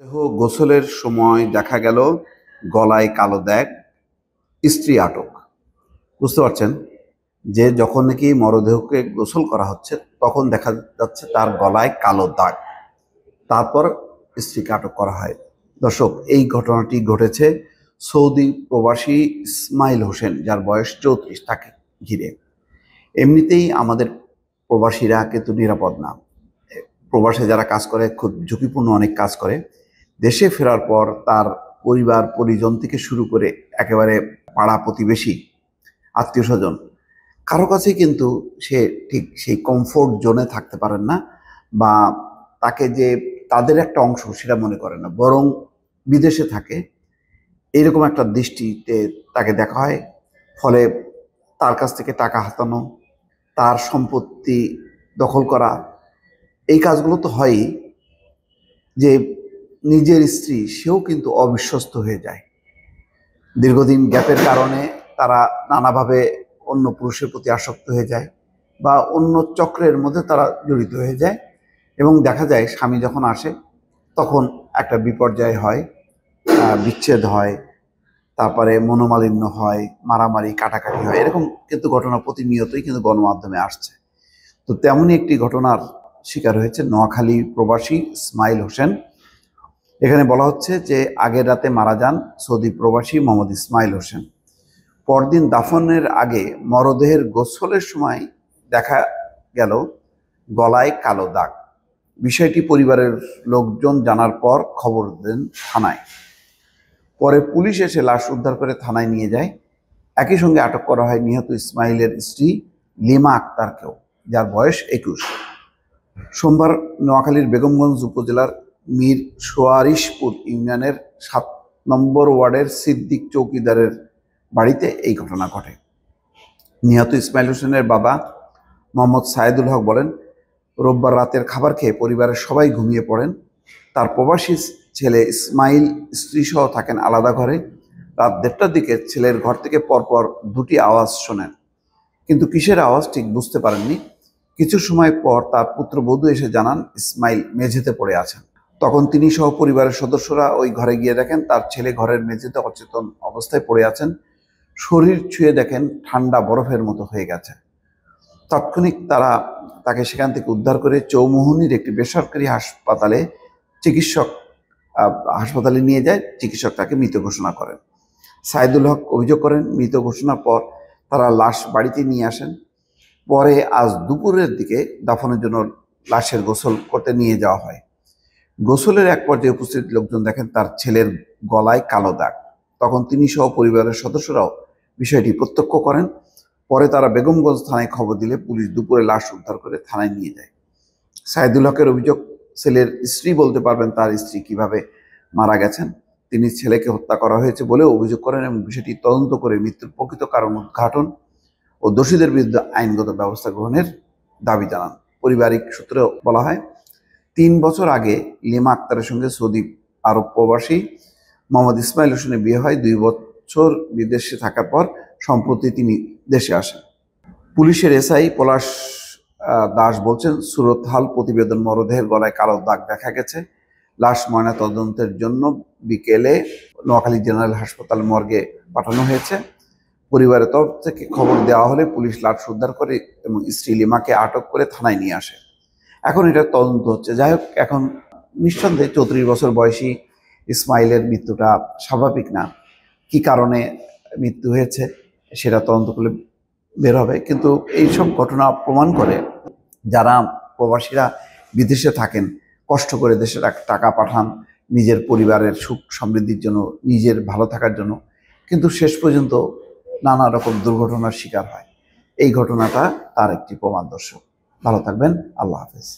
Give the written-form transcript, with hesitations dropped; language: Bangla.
দেহ গোসলের সময় দেখা গেল গলায় কালো দাগ, স্ত্রী আটক। বুঝতে পারছেন যে যখন নাকি মরদেহকে গোসল করা হচ্ছে তখন দেখা যাচ্ছে তার গলায় কালো দাগ, তারপর স্ত্রীকে আটক করা হয়। দর্শক, এই ঘটনাটি ঘটেছে সৌদি প্রবাসী ইসমাইল হোসেন, যার বয়স 34, তাকে ঘিরে। এমনিতেই আমাদের প্রবাসীরা কিন্তু নিরাপদ না। প্রবাসে যারা কাজ করে খুব ঝুঁকিপূর্ণ অনেক কাজ করে। দেশে ফেরার পর তার পরিবার পরিজন থেকে শুরু করে একেবারে পাড়া প্রতিবেশী, আত্মীয় স্বজন, কারো কাছে কিন্তু সে ঠিক সেই কমফোর্ট জোনে থাকতে পারেন না, বা তাকে যে তাদের একটা অংশ সেটা মনে করে না, বরং বিদেশে থাকে এইরকম একটা দৃষ্টিতে তাকে দেখা হয়। ফলে তার কাছ থেকে টাকা হাতানো, তার সম্পত্তি দখল করা, এই কাজগুলো তো হয়ই। যে নিজের স্ত্রী, সেও কিন্তু অবিশ্বস্ত হয়ে যায়। দীর্ঘদিন গ্যাপের কারণে তারা নানাভাবে অন্য পুরুষের প্রতি আসক্ত হয়ে যায়, বা অন্য চক্রের মধ্যে তারা জড়িত হয়ে যায়। এবং দেখা যায় স্বামী যখন আসে তখন একটা বিপর্যয় হয়, বিচ্ছেদ হয়, তারপরে মনোমালিন্য হয়, মারামারি কাটাকাটি হয়। এরকম কিন্তু ঘটনা প্রতিনিয়তই কিন্তু গণমাধ্যমে আসছে। তো তেমনই একটি ঘটনার শিকার হয়েছে নোয়াখালী প্রবাসী ইসমাইল হোসেন। এখানে বলা হচ্ছে যে আগের রাতে মারা যান সৌদি প্রবাসী মোহাম্মদ ইসমাইল হোসেন। পরদিন দাফনের আগে মরদেহের গোসলের সময় দেখা গেল গলায় কালো দাগ। বিষয়টি পরিবারের লোকজন জানার পর খবর দেন থানায়। পরে পুলিশ এসে লাশ উদ্ধার করে থানায় নিয়ে যায়। একই সঙ্গে আটক করা হয় নিহত ইসমাইলের স্ত্রী লিমা আক্তারকেও, যার বয়স 21। সোমবার নোয়াখালীর বেগমগঞ্জ উপজেলার মীর সোয়ারিশপুর ইউনিয়নের 7 নম্বর ওয়ার্ডের সিদ্দিক চৌকিদারের বাড়িতে এই ঘটনা ঘটে। নিহত ইসমাইল হোসেনের বাবা মোহাম্মদ সায়েদুল হক বলেন, রোববার রাতের খাবার খেয়ে পরিবারের সবাই ঘুমিয়ে পড়েন। তার প্রবাসী ছেলে ইসমাইল স্ত্রীসহ থাকেন আলাদা ঘরে। রাত 1:30টার দিকে ছেলের ঘর থেকে পরপর 2টি আওয়াজ শোনেন, কিন্তু কিসের আওয়াজ ঠিক বুঝতে পারেননি। কিছু সময় পর তার পুত্রবধূ এসে জানান ইসমাইল মেঝেতে পড়ে আছেন। তখন তিনি সহ পরিবারের সদস্যরা ওই ঘরে গিয়ে দেখেন তার ছেলে ঘরের মেঝেতে অচেতন অবস্থায় পড়ে আছেন। শরীর ছুঁয়ে দেখেন ঠান্ডা বরফের মতো হয়ে গেছে। তাৎক্ষণিক তারা তাকে সেখান থেকে উদ্ধার করে চৌমুহনীর একটি বেসরকারি হাসপাতালে নিয়ে যায়। চিকিৎসক তাকে মৃত ঘোষণা করেন। সাইদুল হক অভিযোগ করেন, মৃত ঘোষণার পর তারা লাশ বাড়িতে নিয়ে আসেন। পরে আজ দুপুরের দিকে দাফনের জন্য লাশের গোসল করতে নিয়ে যাওয়া হয়। গোসলের এক পর্যায়ে উপস্থিত লোকজন দেখেন তার ছেলের গলায় কালো দাগ। তখন তিনি সহ পরিবারের সদস্যরাও বিষয়টি প্রত্যক্ষ করেন। পরে তারা বেগমগঞ্জ থানায় খবর দিলে পুলিশ দুপুরে লাশ উদ্ধার করে থানায় নিয়ে যায়। সাইদুল হকের অভিযোগ, ছেলের স্ত্রী বলতে পারবেন তার স্ত্রী কিভাবে মারা গেছেন। তিনি ছেলেকে হত্যা করা হয়েছে বলেও অভিযোগ করেন এবং বিষয়টি তদন্ত করে মৃত্যুর প্রকৃত কারণ উদ্ঘাটন ও দোষীদের বিরুদ্ধে আইনগত ব্যবস্থা গ্রহণের দাবি জানান। পারিবারিক সূত্রে বলা হয়, 3 বছর আগে লিমা আক্তারের সঙ্গে সৌদি আরব প্রবাসী মোহাম্মদ ইসমাইল হোসেনের বিয়ে হয়। 2 বছর বিদেশে থাকার পর সম্প্রতি তিনি দেশে আসেন। পুলিশের এসআই পলাশ দাস বলছেন, সুরতহাল প্রতিবেদন, মরদেহের গলায় কালো দাগ দেখা গেছে। লাশ ময়না তদন্তের জন্য বিকেলে নোয়াখালী জেনারেল হাসপাতাল মর্গে পাঠানো হয়েছে। পরিবারের তরফ থেকে খবর দেওয়া হলে পুলিশ লাশ উদ্ধার করে এবং স্ত্রী লিমাকে আটক করে থানায় নিয়ে আসে। এখন এটা তদন্ত হচ্ছে। যাই হোক, এখন নিঃসন্দেহে 34 বছর বয়সী ইসমাইলের মৃত্যুটা স্বাভাবিক না। কি কারণে মৃত্যু হয়েছে সেটা তদন্ত করলে বের হবে। কিন্তু এইসব ঘটনা প্রমাণ করে যারা প্রবাসীরা বিদেশে থাকেন, কষ্ট করে দেশে টাকা পাঠান নিজের পরিবারের সুখ সমৃদ্ধির জন্য, নিজের ভালো থাকার জন্য, কিন্তু শেষ পর্যন্ত নানা রকম দুর্ঘটনার শিকার হয়। এই ঘটনাটা তার একটি প্রমাণ। দর্শক, ভালো থাকবেন। আল্লাহ হাফেজ।